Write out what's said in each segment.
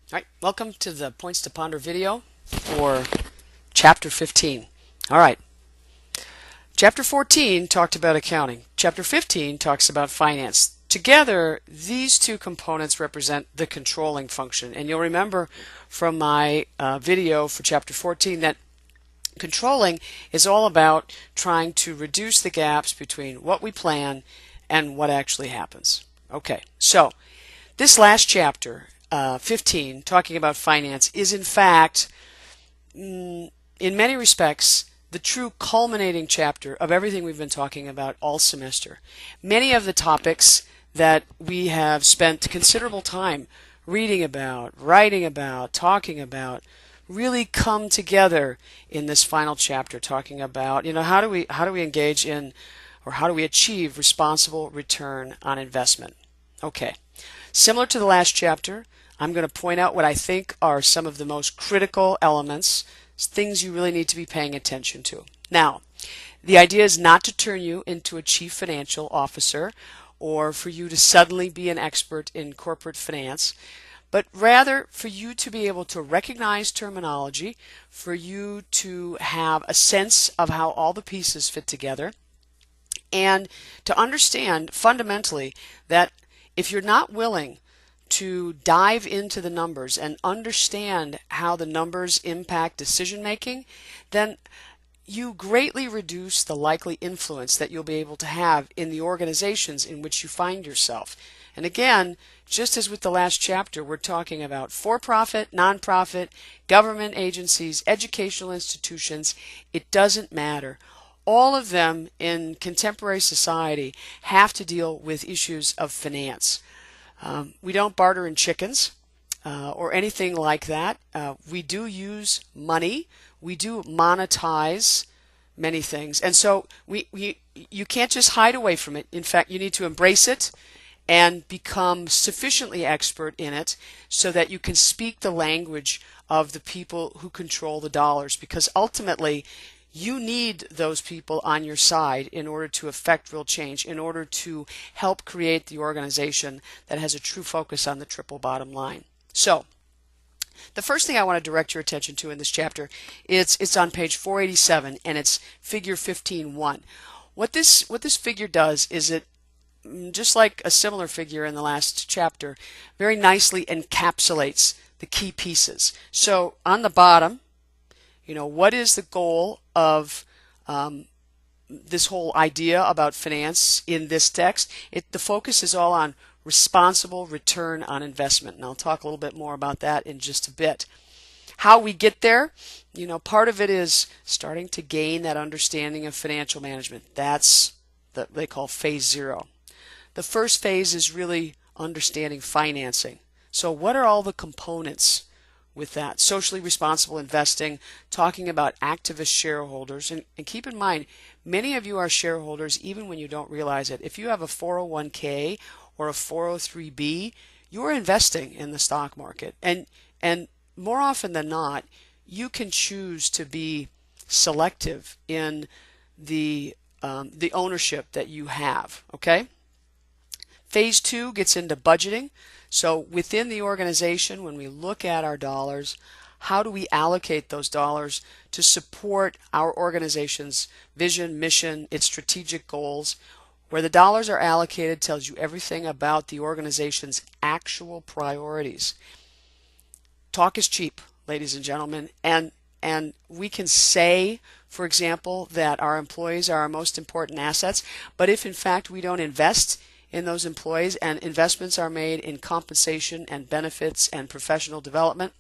All right, welcome to the Points to Ponder video for Chapter 15. All right, Chapter 14 talked about accounting. Chapter 15 talks about finance. Together, these two components represent the controlling function. And you'll remember from my video for Chapter 14 that controlling is all about trying to reduce the gaps between what we plan and what actually happens. Okay, so this last chapter, 15, talking about finance, is in fact, in many respects, the true culminating chapter of everything we've been talking about all semester. Many of the topics that we have spent considerable time reading about, writing about, talking about, really come together in this final chapter, talking about, how do we engage in, or how do we achieve responsible return on investment. Okay. Similar to the last chapter, I'm going to point out what I think are some of the most critical elements, things you really need to be paying attention to. Now, the idea is not to turn you into a chief financial officer or for you to suddenly be an expert in corporate finance, but rather for you to be able to recognize terminology, for you to have a sense of how all the pieces fit together, and to understand fundamentally that if you're not willing to dive into the numbers and understand how the numbers impact decision making, then you greatly reduce the likely influence that you'll be able to have in the organizations in which you find yourself. And again, just as with the last chapter, we're talking about for-profit, nonprofit, government agencies, educational institutions. It doesn't matter. All of them in contemporary society have to deal with issues of finance. We don't barter in chickens or anything like that. We do use money. We do monetize many things. And so you can't just hide away from it. In fact, you need to embrace it and become sufficiently expert in it so that you can speak the language of the people who control the dollars, because ultimately you need those people on your side in order to affect real change, in order to help create the organization that has a true focus on the triple bottom line. So, the first thing I want to direct your attention to in this chapter is it's on page 487 and it's figure 15.1. What this figure does is it, just like a similar figure in the last chapter, very nicely encapsulates the key pieces. So on the bottom, what is the goal of this whole idea about finance in this text? The focus is all on responsible return on investment, and I'll talk a little bit more about that in just a bit. How we get there, part of it is starting to gain that understanding of financial management. That's what they call phase 0. The first phase is really understanding financing. So what are all the components with that? Socially responsible investing, talking about activist shareholders, and keep in mind, many of you are shareholders even when you don't realize it. If you have a 401k or a 403b, you're investing in the stock market, and more often than not, you can choose to be selective in the ownership that you have. Okay. Phase 2 gets into budgeting. So within the organization, when we look at our dollars, how do we allocate those dollars to support our organization's vision, mission, its strategic goals? Where the dollars are allocated tells you everything about the organization's actual priorities. Talk is cheap, ladies and gentlemen, and we can say, for example, that our employees are our most important assets, but if in fact we don't invest in those employees and investments are made in compensation and benefits and professional development,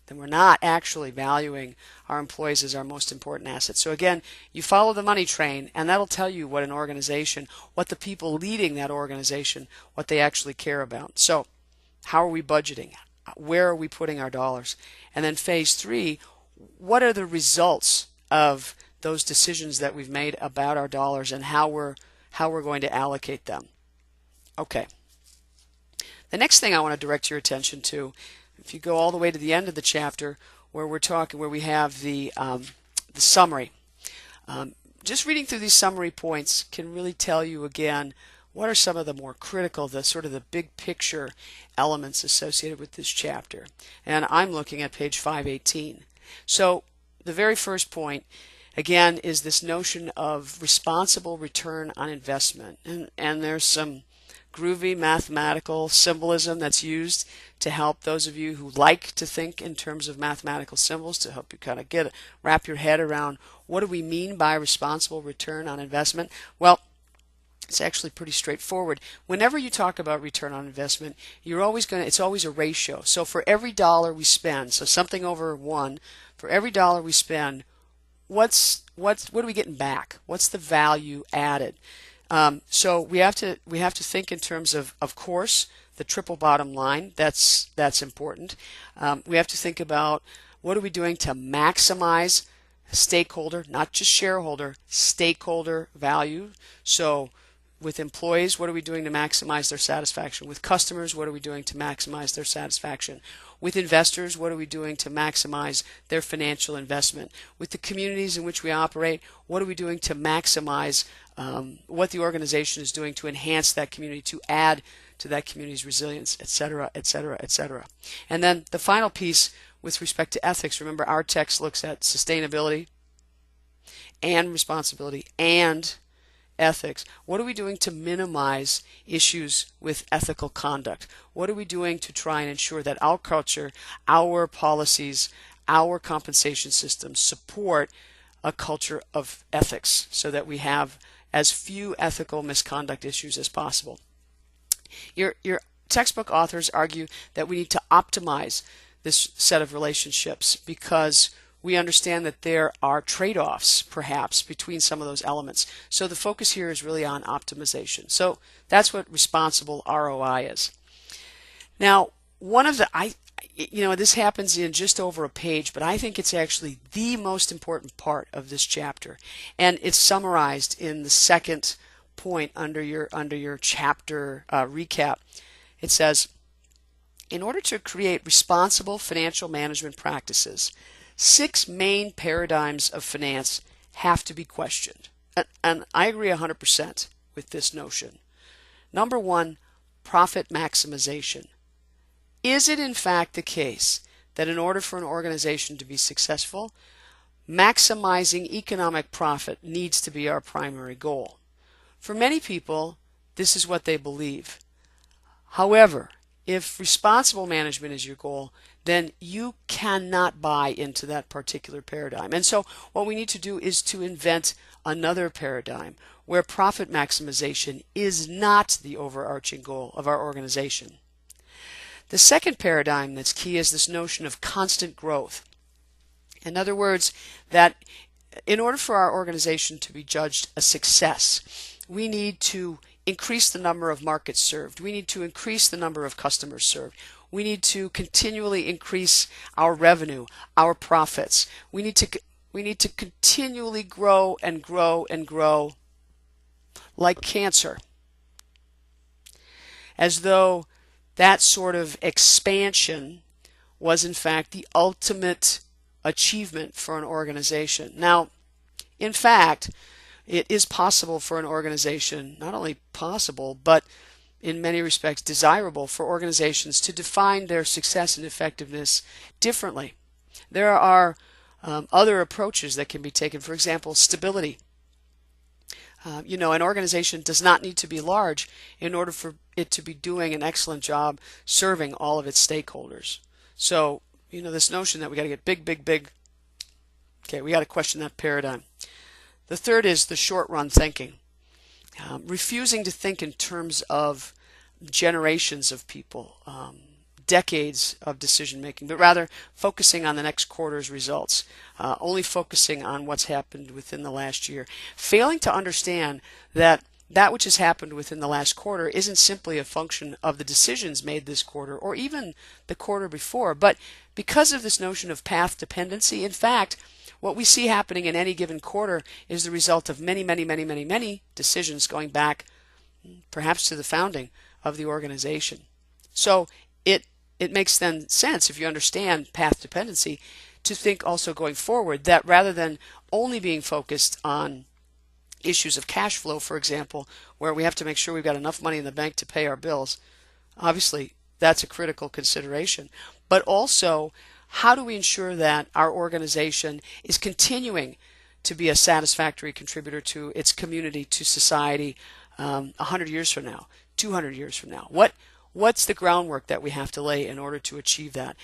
then we're not actually valuing our employees as our most important asset. So again, you follow the money train, and that'll tell you what an organization, what the people leading that organization, what they actually care about. So how are we budgeting? Where are we putting our dollars? And then phase 3, what are the results of those decisions that we've made about our dollars and how we're going to allocate them? Okay. The next thing I want to direct your attention to, if you go all the way to the end of the chapter where we have the summary. Just reading through these summary points can really tell you again what are some of the more critical, the sort of the big picture elements associated with this chapter? And I'm looking at page 518. So the very first point, again, is this notion of responsible return on investment. And there's some groovy mathematical symbolism that's used to help those of you who like to think in terms of mathematical symbols, to help you kind of wrap your head around what do we mean by responsible return on investment. Well, it's actually pretty straightforward. Whenever you talk about return on investment, it's always a ratio. So for every dollar we spend, so something over 1, for every dollar we spend, what are we getting back? What's the value added? So we have to think in terms of course, the triple bottom line. That's important. We have to think about what are we doing to maximize stakeholder, not just shareholder, stakeholder value. So with employees, what are we doing to maximize their satisfaction? With customers, what are we doing to maximize their satisfaction? With investors, what are we doing to maximize their financial investment? With the communities in which we operate, what are we doing to maximize what the organization is doing to enhance that community, to add to that community's resilience, etc., etc., etc. And then the final piece with respect to ethics, remember our text looks at sustainability and responsibility and ethics. What are we doing to minimize issues with ethical conduct? What are we doing to try and ensure that our culture, our policies, our compensation systems support a culture of ethics so that we have as few ethical misconduct issues as possible? Your textbook authors argue that we need to optimize this set of relationships because we understand that there are trade-offs perhaps between some of those elements. So the focus here is really on optimization. So that's what responsible ROI is. Now, this happens in just over a page, but I think it's actually the most important part of this chapter, and it's summarized in the second point under your chapter recap. It says, in order to create responsible financial management practices, 6 main paradigms of finance have to be questioned. And I agree 100% with this notion. Number 1, profit maximization. Is it in fact the case that in order for an organization to be successful, maximizing economic profit needs to be our primary goal? For many people, this is what they believe. However, if responsible management is your goal, then you cannot buy into that particular paradigm. And so what we need to do is to invent another paradigm where profit maximization is not the overarching goal of our organization. The second paradigm that's key is this notion of constant growth. In other words, that in order for our organization to be judged a success, we need to increase the number of markets served. We need to increase the number of customers served. We need to continually increase our revenue, our profits. We need to continually grow and grow and grow like cancer, as though that sort of expansion was in fact the ultimate achievement for an organization. Now, in fact, it is possible for an organization, not only possible, but in many respects desirable for organizations to define their success and effectiveness differently. There are other approaches that can be taken. For example, stability. An organization does not need to be large in order for it to be doing an excellent job serving all of its stakeholders. So, this notion that we got to get big, big, big, okay, we got to question that paradigm. The third is the short-run thinking, refusing to think in terms of generations of people, decades of decision-making, but rather focusing on the next quarter's results, only focusing on what's happened within the last year, failing to understand that which has happened within the last quarter isn't simply a function of the decisions made this quarter or even the quarter before, but because of this notion of path dependency. In fact, what we see happening in any given quarter is the result of many, many, many, many, many decisions going back perhaps to the founding of the organization. So it makes then sense, if you understand path dependency, to think also going forward that rather than only being focused on issues of cash flow, for example, where we have to make sure we've got enough money in the bank to pay our bills. Obviously, that's a critical consideration. But also, how do we ensure that our organization is continuing to be a satisfactory contributor to its community, to society, 100 years from now, 200 years from now? What's the groundwork that we have to lay in order to achieve that?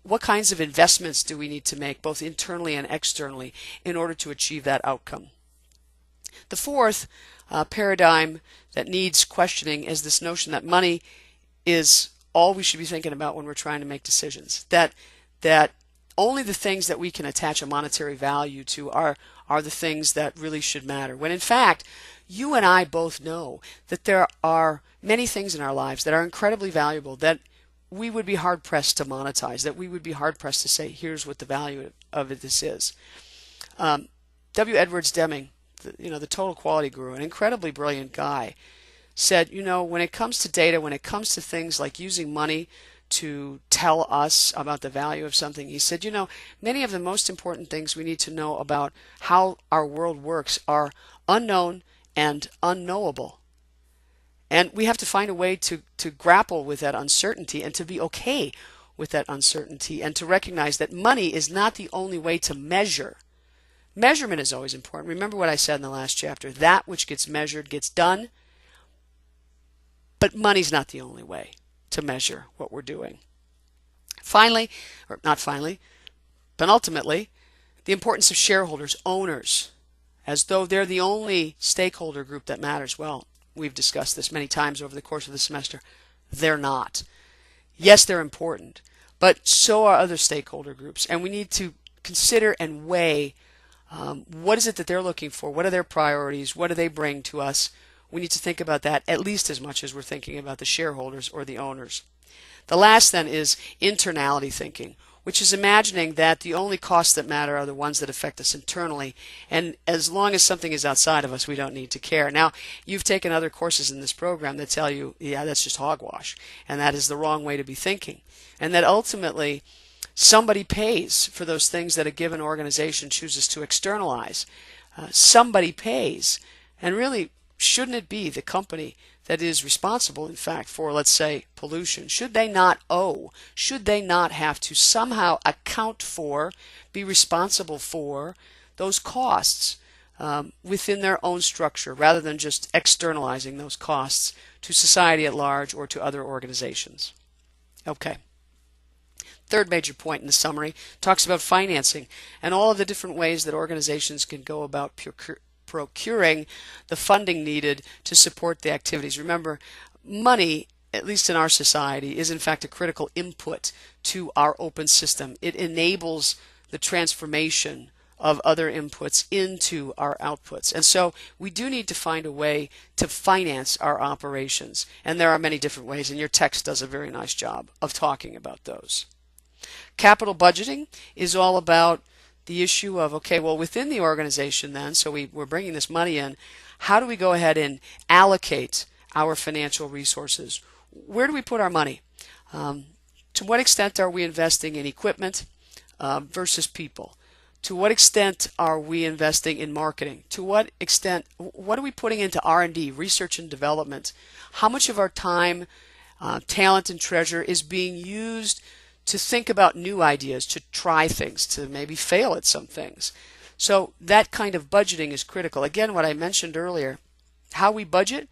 What kinds of investments do we need to make, both internally and externally, in order to achieve that outcome? The fourth paradigm that needs questioning is this notion that money is all we should be thinking about when we're trying to make decisions. That only the things that we can attach a monetary value to are the things that really should matter. When in fact, you and I both know that there are many things in our lives that are incredibly valuable that we would be hard pressed to monetize, that we would be hard pressed to say, here's what the value of this is. W. Edwards Deming, the total quality guru, an incredibly brilliant guy, said, when it comes to data, when it comes to things like using money to tell us about the value of something, he said, many of the most important things we need to know about how our world works are unknown and unknowable. And we have to find a way to grapple with that uncertainty and to be okay with that uncertainty and to recognize that money is not the only way to measure. Measurement is always important. Remember what I said in the last chapter. That which gets measured gets done. But money's not the only way to measure what we're doing. Finally, or not finally, but ultimately, the importance of shareholders, owners, as though they're the only stakeholder group that matters. Well, we've discussed this many times over the course of the semester. They're not. Yes, they're important, but so are other stakeholder groups, and we need to consider and weigh what is it that they're looking for, what are their priorities, what do they bring to us. We need to think about that at least as much as we're thinking about the shareholders or the owners. The last then is internality thinking, which is imagining that the only costs that matter are the ones that affect us internally, and as long as something is outside of us, we don't need to care. Now, you've taken other courses in this program that tell you, yeah, that's just hogwash, and that is the wrong way to be thinking, and that ultimately somebody pays for those things that a given organization chooses to externalize. Somebody pays, and really, shouldn't it be the company that is responsible, in fact, for, let's say, pollution? Should they not owe? Should they not have to somehow account for, be responsible for those costs within their own structure, rather than just externalizing those costs to society at large or to other organizations? Okay. Third major point in the summary talks about financing and all of the different ways that organizations can go about procuring the funding needed to support the activities. Remember, money, at least in our society, is in fact a critical input to our open system. It enables the transformation of other inputs into our outputs. And so we do need to find a way to finance our operations. And there are many different ways, and your text does a very nice job of talking about those. Capital budgeting is all about the issue of, okay, well, within the organization then, so we're bringing this money in, how do we go ahead and allocate our financial resources? Where do we put our money? To what extent are we investing in equipment versus people? To what extent are we investing in marketing? To what extent, what are we putting into R&D, research and development? How much of our time, talent, and treasure is being used to think about new ideas, to try things, to maybe fail at some things? So that kind of budgeting is critical. Again, what I mentioned earlier, how we budget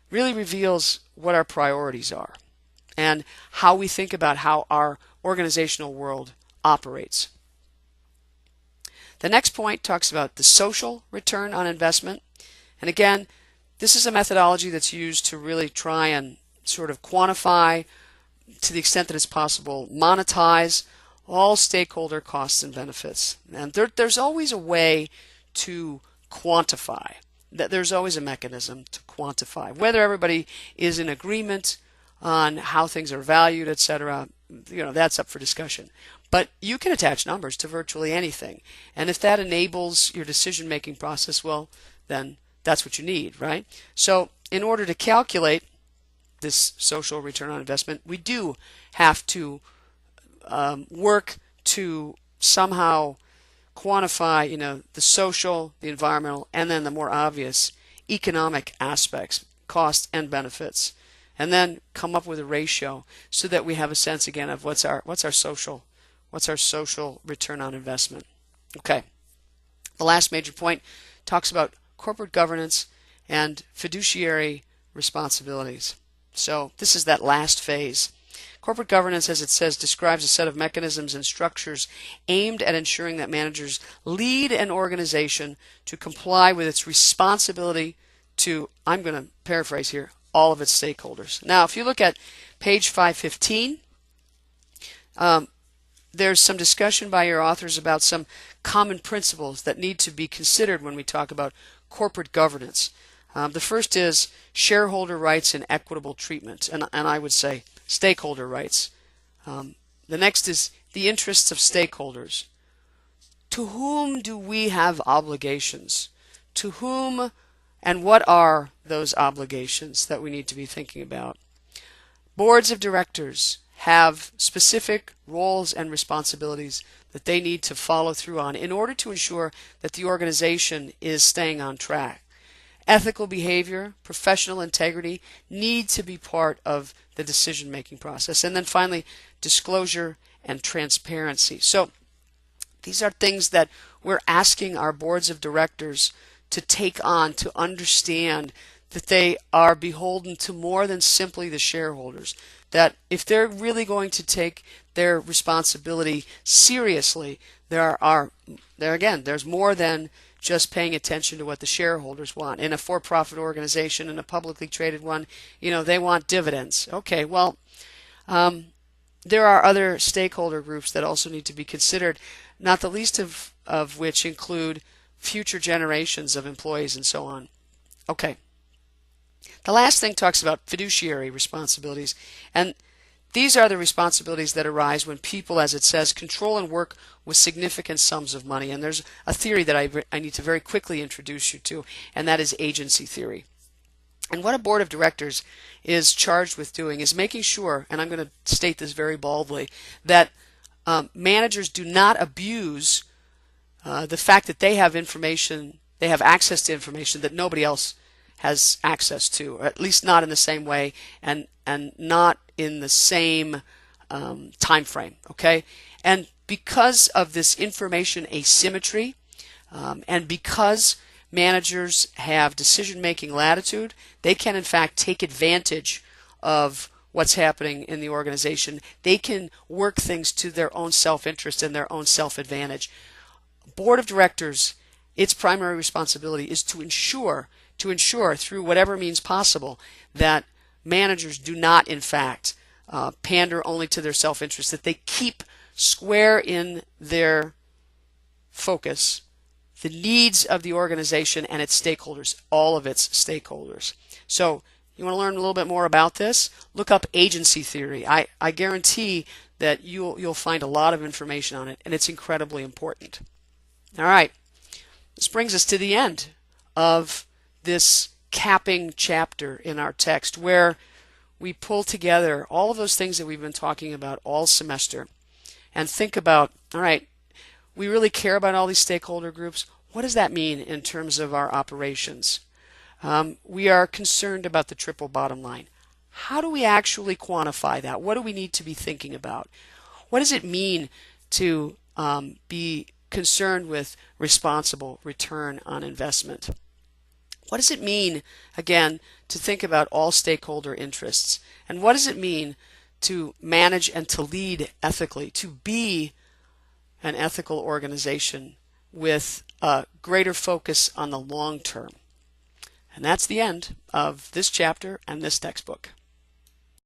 really reveals what our priorities are and how we think about how our organizational world operates. The next point talks about the social return on investment. And again, this is a methodology that's used to really try and sort of quantify, to the extent that it's possible, monetize all stakeholder costs and benefits. And there's always a way to quantify. There's always a mechanism to quantify. Whether everybody is in agreement on how things are valued, etc., that's up for discussion. But you can attach numbers to virtually anything. And if that enables your decision-making process, well, then that's what you need, right? So in order to calculate this social return on investment, we do have to work to somehow quantify, the social, the environmental, and then the more obvious economic aspects, cost and benefits, and then come up with a ratio so that we have a sense again of what's our social return on investment. Okay. The last major point talks about corporate governance and fiduciary responsibilities. So this is that last phase. Corporate governance, as it says, describes a set of mechanisms and structures aimed at ensuring that managers lead an organization to comply with its responsibility to, I'm going to paraphrase here, all of its stakeholders. Now, if you look at page 515, there's some discussion by your authors about some common principles that need to be considered when we talk about corporate governance. The first is shareholder rights and equitable treatment, and I would say stakeholder rights. The next is the interests of stakeholders. To whom do we have obligations? To whom and what are those obligations that we need to be thinking about? Boards of directors have specific roles and responsibilities that they need to follow through on in order to ensure that the organization is staying on track. Ethical behavior, professional integrity need to be part of the decision-making process. And then finally, disclosure and transparency. So these are things that we're asking our boards of directors to take on, to understand that they are beholden to more than simply the shareholders. That if they're really going to take their responsibility seriously, there's more than just paying attention to what the shareholders want. In a for-profit organization, in a publicly traded one, they want dividends. Okay, well, there are other stakeholder groups that also need to be considered, not the least of which include future generations of employees and so on. Okay. The last thing talks about fiduciary responsibilities, and these are the responsibilities that arise when people, as it says, control and work with significant sums of money. And there's a theory that I need to very quickly introduce you to, and that is agency theory. And what a board of directors is charged with doing is making sure, and I'm going to state this very boldly, that managers do not abuse the fact that they have information, they have access to information that nobody else has access to, or at least not in the same way and not in the same time frame. Okay, and because of this information asymmetry, and because managers have decision-making latitude, they can in fact take advantage of what's happening in the organization. They can work things to their own self-interest and their own self-advantage. Board of directors, its primary responsibility is to ensure through whatever means possible that managers do not in fact pander only to their self-interest, that they keep square in their focus the needs of the organization and its stakeholders, all of its stakeholders. So you want to learn a little bit more about this? Look up agency theory. I guarantee that you'll find a lot of information on it, and it's incredibly important. All right, this brings us to the end of this capping chapter in our text, where we pull together all of those things that we've been talking about all semester and think about, all right, we really care about all these stakeholder groups. What does that mean in terms of our operations? We are concerned about the triple bottom line. How do we actually quantify that? What do we need to be thinking about? What does it mean to be concerned with responsible return on investment? What does it mean, again, to think about all stakeholder interests? And what does it mean to manage and to lead ethically, to be an ethical organization with a greater focus on the long term? And that's the end of this chapter and this textbook.